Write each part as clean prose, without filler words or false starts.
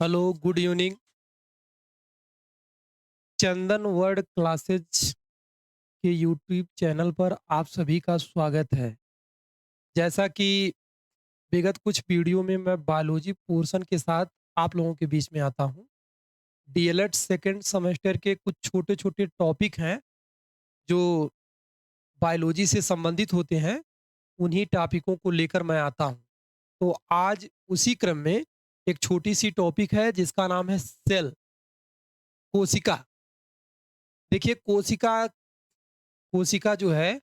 Hello, good evening. Chandan word classes के YouTube channel पर आप सभी का स्वागत है। जैसा कि विगत कुछ वीडियो में मैं बायोलॉजी पोर्शन के साथ आप लोगों के बीच में आता हूँ। डीएलएड सेकंड सेमेस्टर के कुछ छोटे-छोटे टॉपिक हैं जो बायोलॉजी से संबंधित होते हैं, उन्हीं टॉपिकों को लेकर मैं आता हूँ। तो आज उसी क्रम में एक छोटी-सी टॉपिक है जिसका नाम है सेल, कोशिका। देखिए कोशिका जो है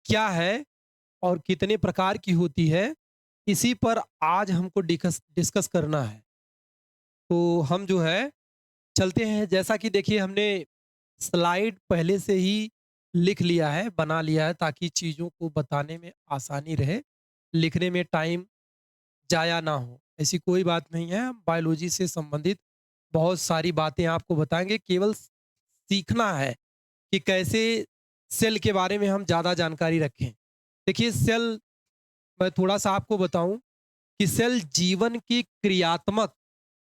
क्या है और कितने प्रकार की होती है, इसी पर आज हमको डिकस डिस्कस करना है। तो हम जो है चलते हैं, जैसा कि देखिए हमने स्लाइड पहले से ही लिख लिया है, बना लिया है ताकि चीज़ों को बताने में आसानी रहे, लिखने में टाइम ज़ाया ना हो। ऐसी कोई बात नहीं है, हम बायोलॉजी से संबंधित बहुत सारी बातें आपको बताएँगे, केवल सीखना है कि कैसे सेल के बारे में हम ज़्यादा जानकारी रखें। देखिए सेल, मैं थोड़ा-सा आपको बताऊँ कि सेल जीवन की क्रियात्मक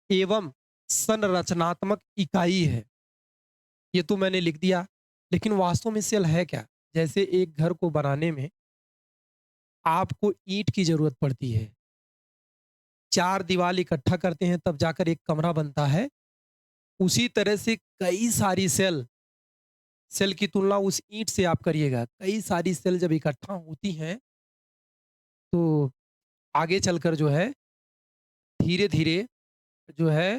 एवं संरचनात्मक इकाई है। ये तो मैंने लिख दिया, लेकिन वास्तव में सेल है क्या? जैसे एक घर को बनाने में आपको ईंट की ज़रूरत पड़ती है। 4 दीवार इकट्ठा करते हैं तब जाकर एक कमरा बनता है। उसी तरह से कई सारी सेल की तुलना उस ईंट से आप करिएगा। कई सारी सेल जब इकट्ठा होती हैं, तो आगे चलकर जो है धीरे-धीरे जो है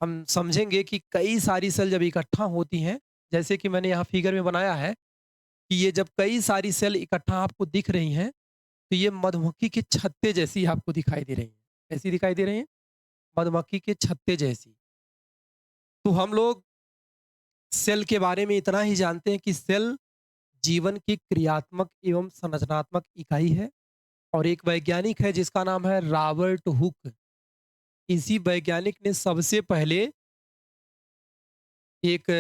हम समझेंगे कि कई सारी सेल जब इकट्ठा होती हैं, जैसे कि मैंने यहाँ फिगर में बनाया है कि ये जब कई सारी सेल इकट्ठा आपको दिख रही हैं, तो ये मधुमक्खी के छत्ते जैसी आपको दिखाई दे रही हैं। कैसी दिखाई दे रही हैं? मधुमक्खी के छत्ते जैसी। तो हम लोग सेल के बारे में इतना ही जानते हैं कि सेल जीवन की क्रियात्मक एवं संरचनात्मक इकाई है और एक वैज्ञानिक है जिसका नाम है रॉबर्ट हुक। इसी वैज्ञानिक ने सबसे पहले एक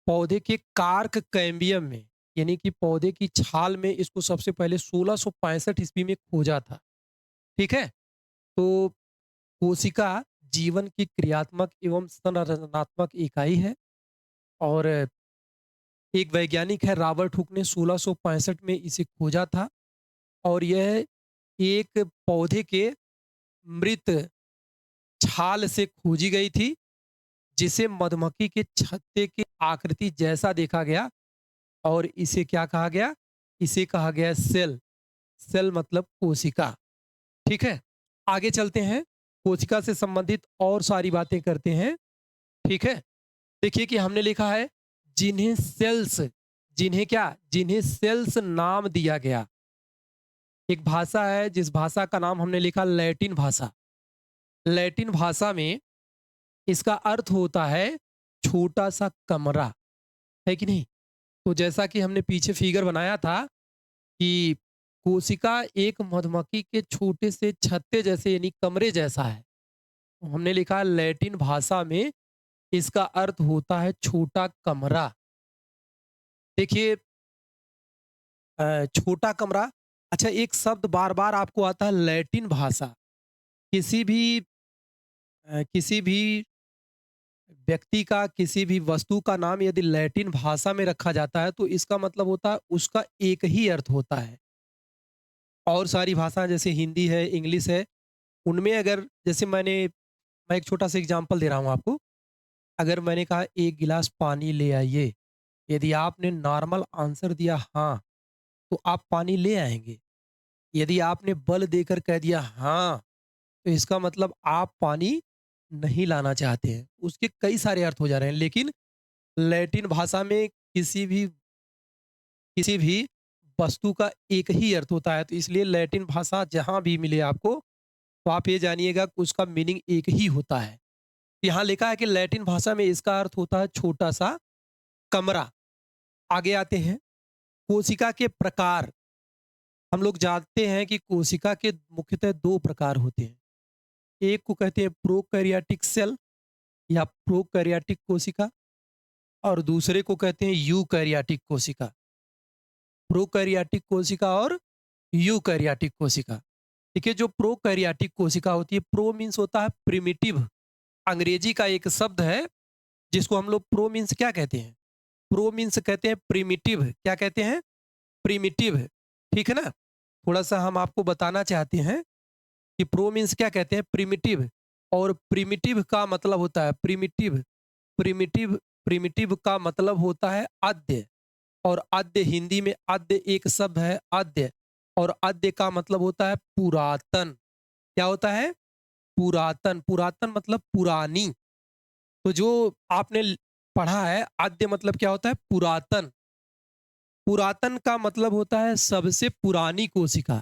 पौधे के कार्क कैम्बियम में, यानी कि पौधे की छाल में, इसको सबसे पहले 1665 ईस्वी में खोजा था। ठीक है? तो कोशिका जीवन की क्रियात्मक एवं संरचनात्मक इकाई है और एक वैज्ञानिक है रॉबर्ट हुक ने 1665 में इसे खोजा था और यह एक पौधे के मृत छाल से खोजी गई थी, जिसे मधुमक्खी के छत्ते की आकृति जैसा देखा गया और इसे क्या कहा गया? इसे कहा गया सेल। सेल मतलब कोशिका। ठीक है? आगे चलते हैं, कोशिका से संबंधित और सारी बातें करते हैं। ठीक है? देखिए कि हमने लिखा है जिन्हें सेल्स, जिन्हें क्या? जिन्हें सेल्स नाम दिया गया। एक भाषा है जिस भाषा का नाम हमने लिखा लैटिन भाषा। लैटिन भाषा में इसका अर्थ होता है छोटा-सा कमरा, है कि नहीं? तो जैसा कि हमने पीछे फिगर बनाया था कि कोशिका एक मधुमक्खी के छोटे से छत्ते जैसे यानी कमरे जैसा है। तो हमने लिखा लैटिन भाषा में इसका अर्थ होता है छोटा कमरा। देखिए छोटा कमरा, अच्छा एक शब्द बार-बार आपको आता है लैटिन भाषा। किसी भी किसी भी व्यक्ति का, किसी भी वस्तु का नाम यदि लैटिन भाषा में रखा जाता है तो इसका मतलब होता है उसका एक ही अर्थ होता है। और सारी भाषा जैसे हिंदी है, इंग्लिश है, उनमें अगर जैसे मैं एक छोटा-सा एग्ज़ाम्पल दे रहा हूँ आपको। अगर मैंने कहा 1 गिलास पानी ले आइए, यदि आपने नॉर्मल आंसर दिया हाँ, तो आप पानी ले आएँगे। यदि आपने बल देकर कह दिया हाँ, तो इसका मतलब आप पानी नहीं लाना चाहते हैं। उसके कई सारे अर्थ हो जा रहे हैं, लेकिन लैटिन भाषा में किसी भी वस्तु का एक ही अर्थ होता है, तो इसलिए लैटिन भाषा जहाँ भी मिले आपको, तो आप ये जानिएगा कि उसका मीनिंग एक ही होता है। यहाँ लिखा है कि लैटिन भाषा में इसका अर्थ होता है छोटा-सा कमरा। आगे आते हैं, कोशिका के प्रकार। हम लोग जानते हैं कि कोशिका के मुख्यतः 2 प्रकार होते हैं। एक को कहते हैं प्रोकैरियोटिक सेल या प्रोकैरियोटिक कोशिका और दूसरे को कहते हैं यूकैरियोटिक कोशिका। प्रोकैरियोटिक कोशिका और यूकैरियोटिक कोशिका। देखिए जो प्रोकैरियोटिक कोशिका होती है, प्रो मीन्स होता है प्रिमिटिव, अंग्रेजी का एक शब्द है जिसको हम लोग प्रो मीन्स क्या कहते हैं? प्रो मीन्स कहते हैं प्रिमिटिव, क्या कहते हैं? प्रिमिटिव, ठीक है ना? थोड़ा-सा हम आपको बताना चाहते हैं कि प्रो मीन्स क्या कहते हैं? प्रिमिटिव, और प्रिमिटिव का मतलब होता है प्रिमिटिव, प्रिमिटिव प्रिमिटिव का मतलब होता है आद्य, और आद्य हिंदी में आद्य एक शब्द है आद्य, और आद्य का मतलब होता है पुरातन। क्या होता है? पुरातन, पुरातन मतलब पुरानी। तो जो आपने पढ़ा है आद्य मतलब क्या होता है? पुरातन। पुरातन का मतलब होता है सबसे पुरानी कोशिका।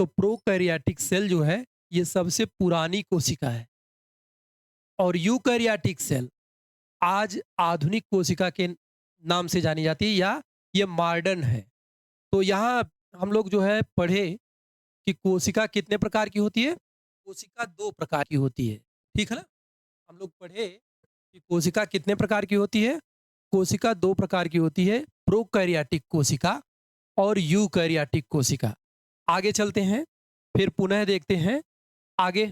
तो प्रोकैरियोटिक सेल जो है ये सबसे पुरानी कोशिका है, और यूकैरियोटिक सेल आज आधुनिक कोशिका के नाम से जानी जाती है, या ये मॉडर्न है। तो यहाँ हम लोग जो है पढ़े कि कोशिका कितने प्रकार की होती है? कोशिका 2 प्रकार की होती है, ठीक है ना? हम लोग पढ़े कि कोशिका कितने प्रकार की होती है? कोशिका 2 प्रकार की होती है, प्रोकैरियोटिक कोशिका और यूकैरियोटिक कोशिका। आगे चलते हैं, फिर पुनः देखते हैं आगे,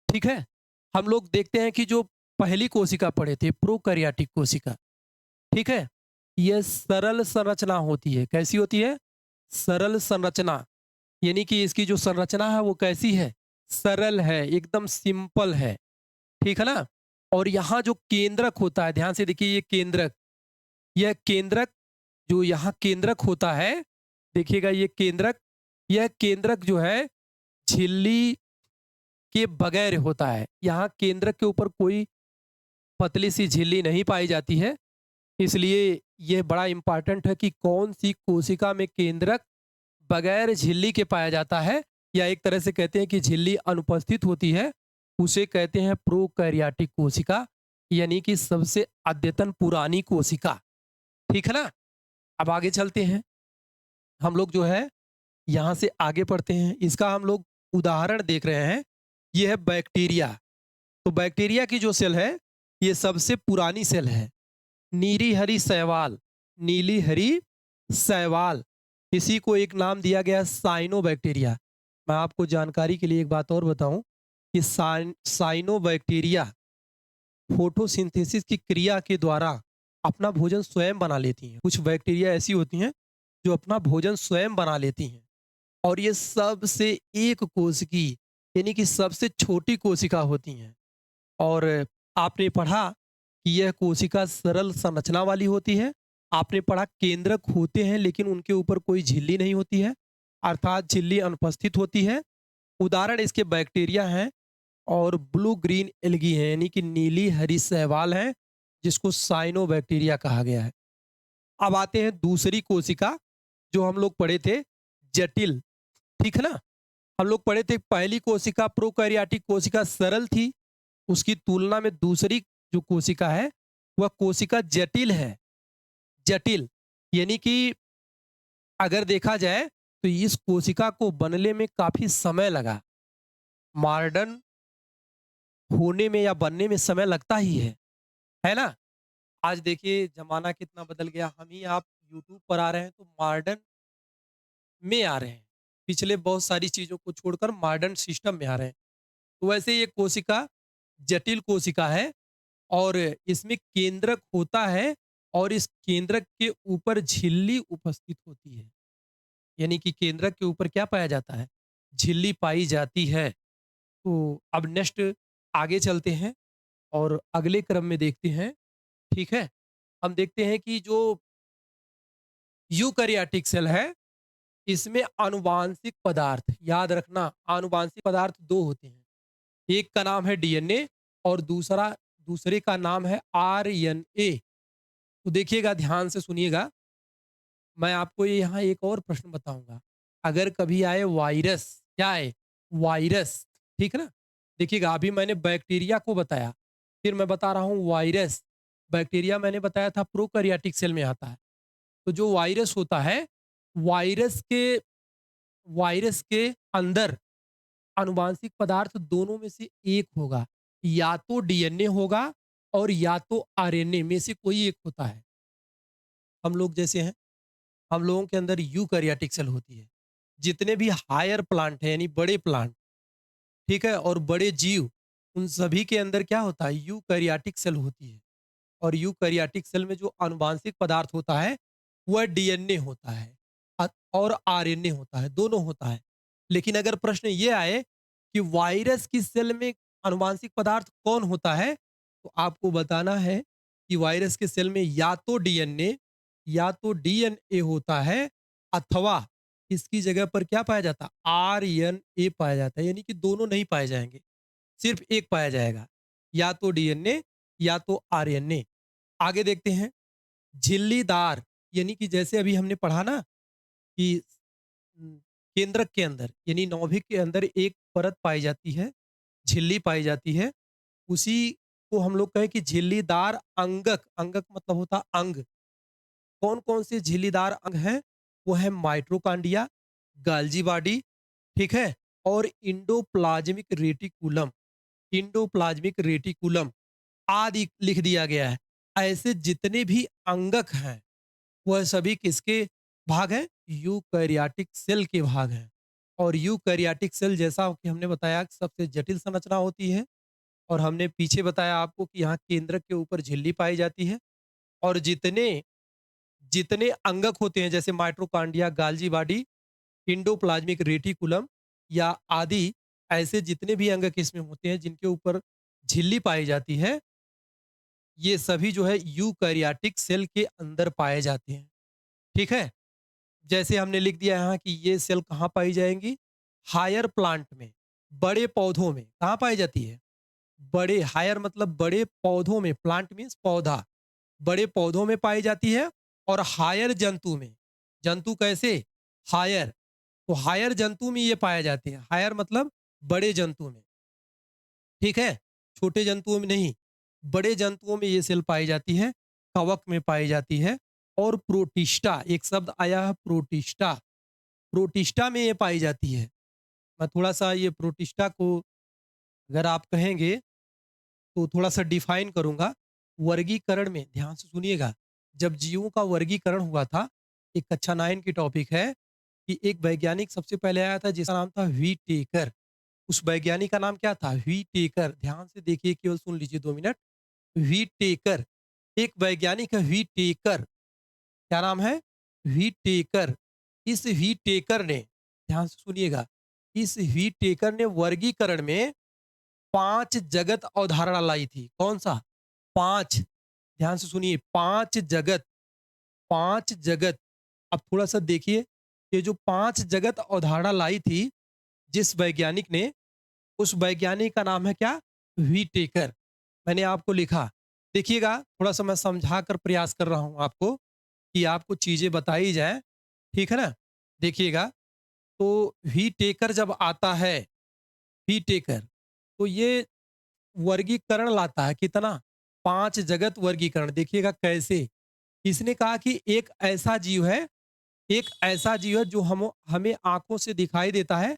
ठीक है? हम लोग देखते हैं कि जो पहली कोशिका पढ़े थे प्रोकैरियोटिक कोशिका, ठीक है? यह सरल संरचना होती है। कैसी होती है? सरल संरचना, यानी कि इसकी जो संरचना है वो कैसी है? सरल है, एकदम सिंपल है, ठीक है ना? और यहाँ जो केंद्रक होता है, ध्यान से देखिए ये केंद्रक, यह केंद्रक जो यहाँ केंद्रक होता है, देखिएगा ये केंद्रक, यह केंद्रक जो है झिल्ली के बगैर होता है। यहाँ केंद्रक के ऊपर कोई पतली सी झिल्ली नहीं पाई जाती है, इसलिए यह बड़ा इंपॉर्टेंट है कि कौन सी कोशिका में केंद्रक बगैर झिल्ली के पाया जाता है, या एक तरह से कहते हैं कि झिल्ली अनुपस्थित होती है, उसे कहते हैं प्रोकैरियोटिक कोशिका, यानी कि सबसे अद्यतन पुरानी कोशिका, ठीक है ना? अब आगे चलते हैं, हम लोग जो है यहाँ से आगे पढ़ते हैं, इसका हम लोग उदाहरण देख रहे हैं। ये है बैक्टीरिया। तो बैक्टीरिया की जो सेल है ये सबसे पुरानी सेल है। नीली हरी शैवाल, नीली हरी शैवाल, इसी को एक नाम दिया गया साइनोबैक्टीरिया। मैं आपको जानकारी के लिए एक बात और बताऊं कि साइनोबैक्टीरिया फोटोसिंथेसिस की क्रिया के द्वारा अपना भोजन स्वयं बना लेती हैं। कुछ बैक्टीरिया ऐसी होती हैं जो अपना भोजन स्वयं बना लेती हैं, और ये सबसे एक कोशिकी, यानी कि सबसे छोटी कोशिका होती हैं। और आपने पढ़ा कि यह कोशिका सरल संरचना वाली होती है। आपने पढ़ा केंद्रक होते हैं लेकिन उनके ऊपर कोई झिल्ली नहीं होती है, अर्थात झिल्ली अनुपस्थित होती है। उदाहरण इसके बैक्टीरिया हैं और ब्लू ग्रीन एल्गी हैं, यानी कि नीली हरी शैवाल हैं, जिसको साइनोबैक्टीरिया कहा गया है। अब आते हैं दूसरी कोशिका, जो हम लोग पढ़े थे जटिल, ठीक है ना? हम लोग पढ़े थे पहली कोशिका प्रोकैरियोटिक कोशिका सरल थी, उसकी तुलना में दूसरी जो कोशिका है वह कोशिका जटिल है। जटिल यानी कि अगर देखा जाए तो इस कोशिका को बनने में काफी समय लगा। मॉडर्न होने में या बनने में समय लगता ही है ना? आज देखिए जमाना कितना बदल गया, हम ही आप यूट्यूब पर आ रहे हैं तो मॉडर्न में आ रहे हैं, पिछले बहुत सारी चीजों को छोड़कर मॉडर्न सिस्टम में आ रहे हैं। तो वैसे ये कोशिका जटिल कोशिका है, और इसमें केंद्रक होता है, और इस केंद्रक के ऊपर झिल्ली उपस्थित होती है, यानी कि केंद्रक के ऊपर क्या पाया जाता है? झिल्ली पाई जाती है। तो अब नेक्स्ट आगे चलते हैं और अगले क्रम में देखते हैं, ठीक है? हम देखते हैं कि जो यूकैरियोटिक सेल है इसमें आनुवांशिक पदार्थ, याद रखना आनुवांशिक पदार्थ दो होते हैं, एक का नाम है डीएनए और दूसरे का नाम है आरएनए। तो देखिएगा ध्यान से सुनिएगा, मैं आपको ये यहाँ एक और प्रश्न बताऊंगा। अगर कभी आए वायरस, क्या आए? वायरस, ठीक है ना? देखिएगा अभी मैंने बैक्टीरिया को बताया, फिर मैं बता रहा हूँ वायरस। बैक्टीरिया मैंने बताया था प्रोकैरियोटिक सेल में आता है। तो जो वायरस होता है, वायरस के वायरस के अंदर आनुवांशिक पदार्थ दोनों में से एक होगा, या तो डीएनए होगा और या तो आरएनए में से कोई एक होता है। हम लोग जैसे हैं, हम लोगों के अंदर यूकैरियोटिक सेल होती है। जितने भी हायर प्लांट हैं यानी बड़े प्लांट, ठीक है? और बड़े जीव, उन सभी के अंदर क्या होता है, यूकैरियोटिक सेल होती है। और यूकैरियोटिक सेल में जो आनुवांशिक पदार्थ होता है, वह डीएनए होता है और आरएनए होता है, दोनों होता है। लेकिन अगर प्रश्न ये आए कि वायरस की सेल में आनुवांशिक पदार्थ कौन होता है, तो आपको बताना है कि वायरस के सेल में या तो डीएनए होता है, अथवा इसकी जगह पर क्या पाया जाता है, आरएनए पाया जाता है। यानी कि दोनों नहीं पाए जाएंगे, सिर्फ एक पाया जाएगा, या तो डीएनए या तो आरएनए। आगे देखते हैं, झिल्लीदार, यानी कि जैसे अभी हमने पढ़ा ना कि उम, केंद्रक के अंदर यानी नाभिक के अंदर एक परत पाई जाती है, झिल्ली पाई जाती है। उसी को हम लोग कहें कि झिल्लीदार अंगक, अंगक मतलब होता है अंग। कौन-कौन से झिल्लीदार अंग हैं? वो है माइटोकॉन्ड्रिया, गाल्जी बॉडी, ठीक है? और इंडोप्लाज्मिक रेटिकुलम आदि लिख दिया गया है। ऐसे जितने भी अंगक हैं, वह सभी किसके भाग हैं? यूकैरियोटिक सेल के भाग हैं। और यूकैरियोटिक सेल, जैसा कि हमने बताया, सबसे जटिल संरचना होती है। और हमने पीछे बताया आपको कि यहाँ केंद्रक के ऊपर झिल्ली पाई जाती है। और जितने जितने अंगक होते हैं, जैसे माइटोकॉन्ड्रिया, गाल्जी बॉडी, इंडोप्लाज्मिक रेटिकुलम या आदि, ऐसे जितने भी अंगक इसमें होते हैं जिनके ऊपर झिल्ली पाई जाती है, ये सभी जो है यूकैरियोटिक सेल के अंदर पाए जाते हैं। ठीक है? जैसे हमने लिख दिया यहाँ कि ये सेल कहाँ पाई जाएंगी, हायर प्लांट में, बड़े पौधों में। कहाँ पाई जाती है? बड़े, हायर मतलब बड़े पौधों में, प्लांट मीन्स पौधा, बड़े पौधों में पाई जाती है। और हायर जंतु में, जंतु कैसे, हायर, तो हायर जंतु में ये पाए जाते हैं। हायर मतलब बड़े जंतु में, ठीक है? छोटे जंतुओं में नहीं, बड़े जंतुओं में ये सेल पाई जाती है, कवक में पाई जाती है। और प्रोटिस्टा, एक शब्द आया है प्रोटिस्टा, प्रोटिस्टा में ये पाई जाती है। मैं थोड़ा-सा ये प्रोटिस्टा को अगर आप कहेंगे तो थोड़ा-सा डिफाइन करूँगा। वर्गीकरण में ध्यान से सुनिएगा, जब जीवों का वर्गीकरण हुआ था, एक कक्षा 9 की टॉपिक है कि एक वैज्ञानिक सबसे पहले आया था जिसका नाम था व्हीटेकर। उस वैज्ञानिक का नाम क्या था? व्हीटेकर। ध्यान से देखिए, केवल सुन लीजिए 2 मिनट। व्हीटेकर, एक वैज्ञानिक है व्हीटेकर। क्या नाम है? व्हीटेकर। इस व्हीटेकर ने, ध्यान से सुनिएगा, इस व्हीटेकर ने वर्गीकरण में 5 जगत अवधारणा लाई थी। कौन-सा? 5, ध्यान से सुनिए, 5 जगत, 5 जगत। अब थोड़ा-सा देखिए, ये जो 5 जगत अवधारणा लाई थी, जिस वैज्ञानिक ने, उस वैज्ञानिक का नाम है क्या? व्हीटेकर। मैंने आपको लिखा। देखिएगा, थोड़ा-सा मैं समझा कर प्रयास कर रहा हूँ आपको कि आपको चीज़ें बताई जाएँ, ठीक है ना? देखिएगा, तो व्हीटेकर जब आता है, व्हीटेकर, तो ये वर्गीकरण लाता है कितना? 5 जगत वर्गीकरण। देखिएगा कैसे? इसने कहा कि एक ऐसा जीव है जो हम हमें आँखों से दिखाई देता है,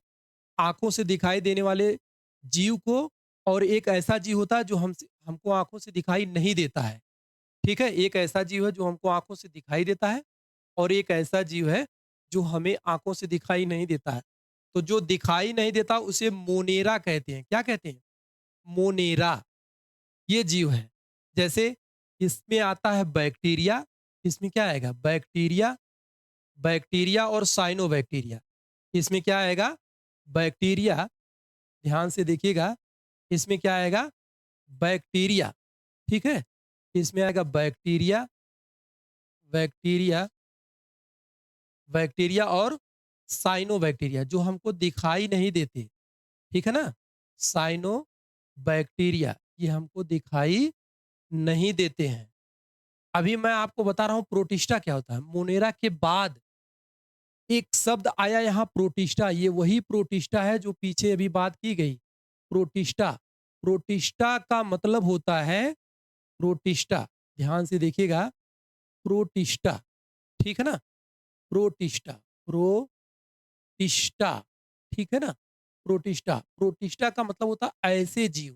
आँखों से दिखाई देने वाले जीव को। और एक ऐसा जीव होता है जो हमको आँखों से दिखाई नहीं देता है। ठीक है? एक ऐसा जीव है जो हमको आँखों से दिखाई देता है, और एक ऐसा जीव है जो हमें आँखों से दिखाई नहीं देता है। तो जो दिखाई नहीं देता उसे मोनेरा कहते हैं। क्या कहते हैं? मोनेरा, ये जीव है। जैसे इसमें आता है बैक्टीरिया, इसमें क्या आएगा? बैक्टीरिया, बैक्टीरिया और साइनोबैक्टीरिया। इसमें क्या आएगा? बैक्टीरिया, ध्यान से देखिएगा, इसमें क्या आएगा? बैक्टीरिया, ठीक है? इसमें आएगा बैक्टीरिया, बैक्टीरिया, बैक्टीरिया और साइनोबैक्टीरिया, जो हमको दिखाई नहीं देते, ठीक है ना? साइनोबैक्टीरिया, ये हमको दिखाई नहीं देते हैं। अभी मैं आपको बता रहा हूँ प्रोटिस्टा क्या होता है। मोनेरा के बाद एक शब्द आया यहाँ प्रोटिस्टा, ये वही प्रोटिस्टा है जो पीछे अभी बात की गई। प्रोटिस्टा, प्रोटिस्टा का मतलब होता है प्रोटिस्टा, ध्यान से देखिएगा, प्रोटिस्टा, ठीक है ना? प्रोटिस्टा, प्रोटिस्टा, ठीक है ना? प्रोटिस्टा, प्रोटिस्टा का मतलब होता है ऐसे जीव।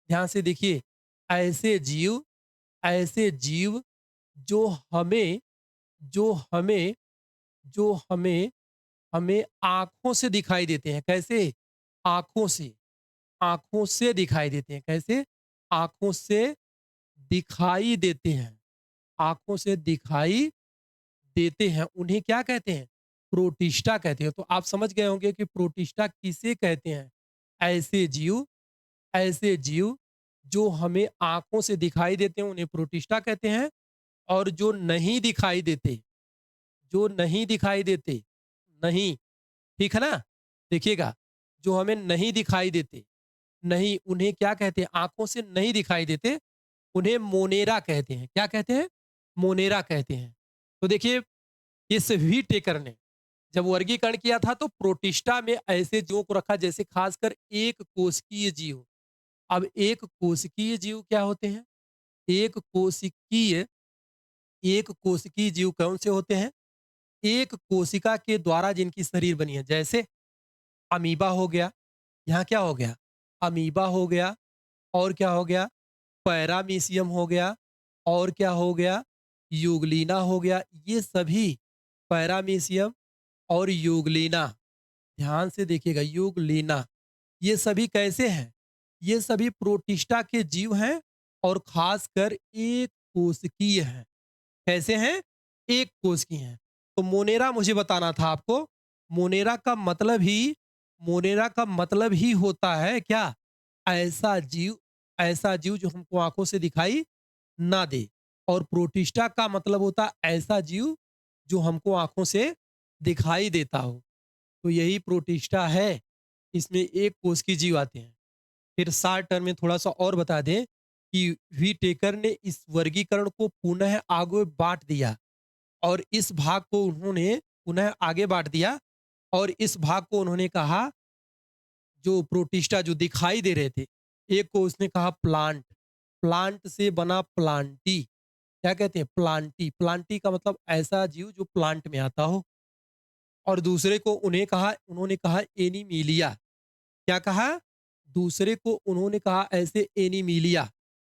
ध्यान से देखिए, ऐसे जीव, ऐसे जीव जो हमें जो हमें जो हमें हमें आँखों से दिखाई देते हैं। कैसे? आँखों से। आँखों से दिखाई देते हैं। कैसे? आँखों से दिखाई देते हैं। आँखों से दिखाई देते हैं, उन्हें क्या कहते हैं? प्रोटिस्टा कहते हैं। तो आप समझ गए होंगे कि प्रोटिस्टा किसे कहते हैं? ऐसे जीव ऐसे जीव जो हमें आँखों से दिखाई देते हैं, उन्हें प्रोटिस्टा कहते हैं। और जो नहीं दिखाई देते, नहीं, ठीक है ना? देखिएगा, जो हमें नहीं दिखाई देते, नहीं, उन्हें क्या कहते हैं? आँखों से नहीं दिखाई देते, उन्हें मोनेरा कहते हैं। क्या कहते हैं? मोनेरा कहते हैं। तो देखिए, इस व्हीटेकर ने जब वर्गीकरण किया था तो प्रोटिस्टा में ऐसे जीवों को रखा जैसे खासकर एक कोशिकीय जीव। अब एक कोशिकीय जीव क्या होते हैं? एक कोशिकीय एक कोशिकीय जीव कौन से होते हैं? एक कोशिका के द्वारा जिनकी शरीर बनी है। जैसे अमीबा हो गया, यहाँ क्या हो गया? अमीबा हो गया, और क्या हो गया? पैरामीशियम हो गया, और क्या हो गया? यूग्लिना हो गया। ये सभी पैरामीशियम और यूग्लिना, ध्यान से देखिएगा, यूग्लिना, ये सभी कैसे हैं? ये सभी प्रोटिस्टा के जीव हैं और खासकर एक कोशिकीय हैं। कैसे हैं? एक कोशिकीय हैं। तो मोनेरा मुझे बताना था आपको। मोनेरा का मतलब ही मोनेरा का मतलब ही होता है क्या? ऐसा जीव ऐसा जीव जो हमको आंखों से दिखाई ना दे। और प्रोटिस्टा का मतलब होता है ऐसा जीव जो हमको आंखों से दिखाई देता हो। तो यही प्रोटिस्टा है। इसमें एक कोश की जीव आते हैं। फिर शॉर्ट टर्म में थोड़ा-सा और बता दें कि व्हीटेकर ने इस वर्गीकरण को पुनः आगे बाँट दिया, और इस भाग को उन्होंने पुनः आगे बाँट दिया, और इस भाग को उन्होंने कहा, जो प्रोटिस्टा जो दिखाई दे रहे थे, एक को उसने कहा प्लांट, प्लांट से बना प्लांटी। क्या कहते हैं? प्लांटी। प्लांटी का मतलब ऐसा जीव जो प्लांट में आता हो। और दूसरे को उन्होंने कहा एनीमिलिया। क्या कहा? दूसरे को उन्होंने कहा ऐसे एनीमिलिया।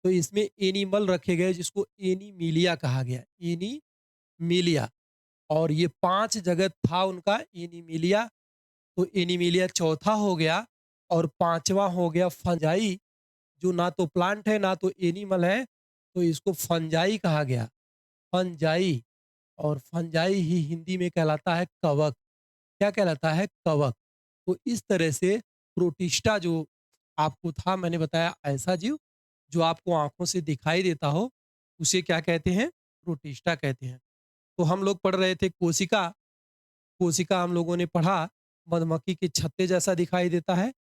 तो इसमें एनिमल रखे गए जिसको एनीमिलिया कहा गया, एनीमिलिया। और ये 5 जगह था उनका एनीमिलिया। तो एनीमिलिया चौथा हो गया, और 5वां हो गया फंजाई, जो ना तो प्लांट है ना तो एनिमल है, तो इसको फंजाई कहा गया, फंजाई। और फंजाई ही हिंदी में कहलाता है कवक। क्या कहलाता है? कवक। तो इस तरह से प्रोटिस्टा जो आपको था, मैंने बताया ऐसा जीव जो आपको आँखों से दिखाई देता हो, उसे क्या कहते हैं? प्रोटिस्टा कहते हैं। तो हम लोग पढ़ रहे थे कोशिका। कोशिका हम लोगों ने पढ़ा, मधुमक्खी के छत्ते जैसा दिखाई देता है,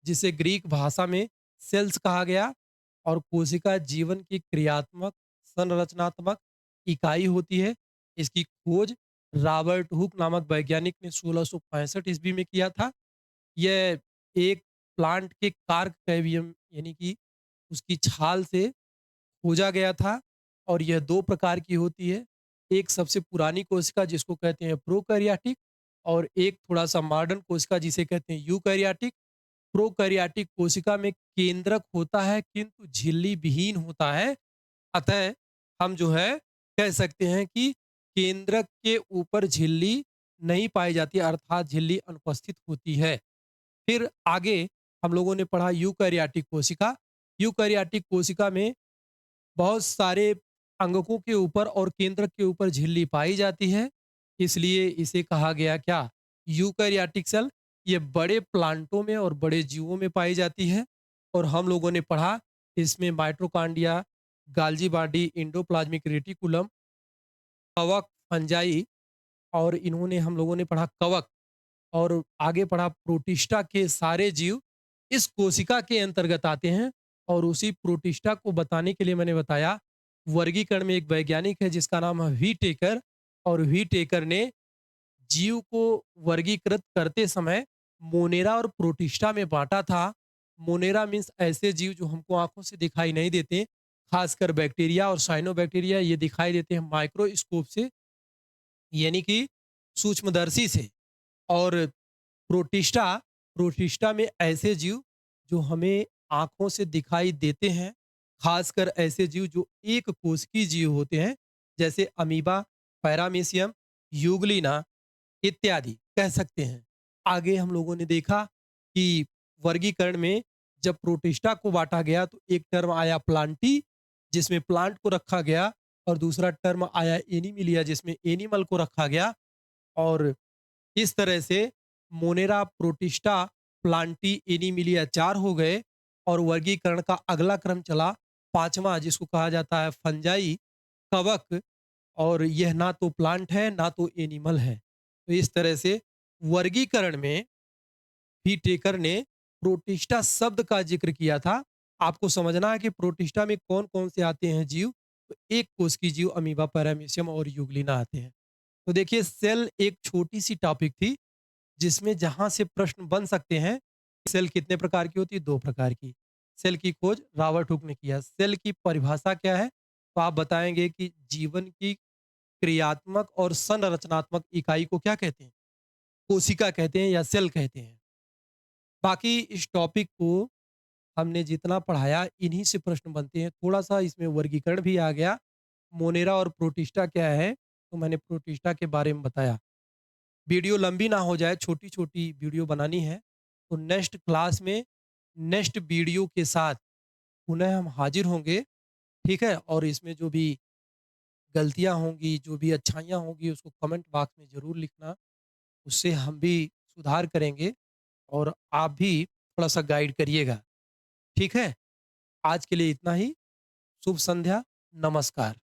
जिसे ग्रीक भाषा में सेल्स कहा गया। और कोशिका जीवन की क्रियात्मक संरचनात्मक इकाई होती है। इसकी खोज रॉबर्ट हुक नामक वैज्ञानिक ने 1665 ईस्वी में किया था। यह एक प्लांट के कार्क कैवियम, यानी कि उसकी छाल से खोजा गया था। और यह 2 प्रकार की होती है। एक सबसे पुरानी कोशिका जिसको कहते हैं प्रोकैरियोटिक, और एक थोड़ा-सा मॉडर्न कोशिका जिसे कहते हैं यूकैरियोटिक। प्रोकैरियोटिक कोशिका में केंद्रक होता है किंतु झिल्ली विहीन होता है। अतः हम जो है कह सकते हैं कि केंद्रक के ऊपर झिल्ली नहीं पाई जाती, अर्थात झिल्ली अनुपस्थित होती है। फिर आगे हम लोगों ने पढ़ा यूकैरियोटिक कोशिका। यूकैरियोटिक कोशिका में बहुत सारे अंगकों के ऊपर और केंद्रक के ऊपर झिल्ली पाई जाती है, इसलिए इसे कहा गया क्या? Eukaryotic cell. ये बड़े प्लांटों में और बड़े जीवों में पाई जाती है। और हम लोगों ने पढ़ा इसमें माइटोकॉन्ड्रिया, गाल्जी बॉडी, एंडोप्लाज्मिक रेटिकुलम, कवक, फंजाई, और इन्होंने हम लोगों ने पढ़ा कवक। और आगे पढ़ा प्रोटिस्टा के सारे जीव इस कोशिका के अंतर्गत आते हैं। और उसी प्रोटिस्टा को बताने के लिए मैंने बताया, वर्गीकरण में एक वैज्ञानिक है जिसका नाम है व्हीटेकर। और व्हीटेकर ने जीव को वर्गीकृत करते समय मोनेरा और प्रोटिस्टा में बांटा था। मोनेरा मीन्स ऐसे जीव जो हमको आंखों से दिखाई नहीं देते, खासकर बैक्टीरिया और साइनोबैक्टीरिया, ये दिखाई देते हैं माइक्रोस्कोप से, यानी कि सूक्ष्मदर्शी से। और प्रोटिस्टा प्रोटिस्टा में ऐसे जीव जो हमें आँखों से दिखाई देते हैं, खासकर ऐसे जीव जो एक कोशिकीय जीव होते हैं, जैसे अमीबा, पैरामीशियम, यूग्लिना इत्यादि कह सकते हैं। आगे हम लोगों ने देखा कि वर्गीकरण में जब प्रोटिस्टा को बाँटा गया तो एक टर्म आया प्लांटी, जिसमें प्लांट को रखा गया और दूसरा टर्म आया एनिमिलिया जिसमें एनिमल को रखा गया और इस तरह से मोनेरा, प्रोटिस्टा, प्लांटी, एनिमिलिया 4 हो गए और वर्गीकरण का अगला क्रम चला 5वां जिसको कहा जाता है फंजाई, कवक और यह ना तो प्लांट है, ना तो एनिमल है। तो इस तरह से वर्गीकरण में भी टेकर ने प्रोटिस्टा शब्द का ज़िक्र किया था। आपको समझना है कि प्रोटिस्टा में कौन-कौन से आते हैं जीव, तो एक कोशिकीय जीव अमीबा, पैरामीशियम और यूग्लिना आते हैं। तो देखिए सेल एक छोटी-सी टॉपिक थी, जिसमें जहाँ से प्रश्न बन सकते हैं, सेल कितने प्रकार की होती है? 2 प्रकार की। सेल की खोज रॉबर्ट हुक ने किया। सेल की परिभाषा क्या है? तो आप बताएँगे कि जीवन की क्रियात्मक और संरचनात्मक इकाई को क्या कहते हैं? कोशिका कहते हैं या सेल कहते हैं। बाकी इस टॉपिक को हमने जितना पढ़ाया इन्हीं से प्रश्न बनते हैं। थोड़ा-सा इसमें वर्गीकरण भी आ गया। मोनेरा और प्रोटिस्टा क्या है? तो मैंने प्रोटिस्टा के बारे में बताया। वीडियो लंबी ना हो जाए, छोटी-छोटी वीडियो बनानी है। तो नेक्स्ट क्लास में नेक्स्ट वीडियो के साथ पुनः हम हाज़िर होंगे, ठीक है? और इसमें जो भी गलतियाँ होंगी, जो भी अच्छाइयाँ होंगी उसको कमेंट बॉक्स में ज़रूर लिखना। उससे हम भी सुधार करेंगे और आप भी थोड़ा-सा गाइड करिएगा, ठीक है? आज के लिए इतना ही। शुभ संध्या, नमस्कार।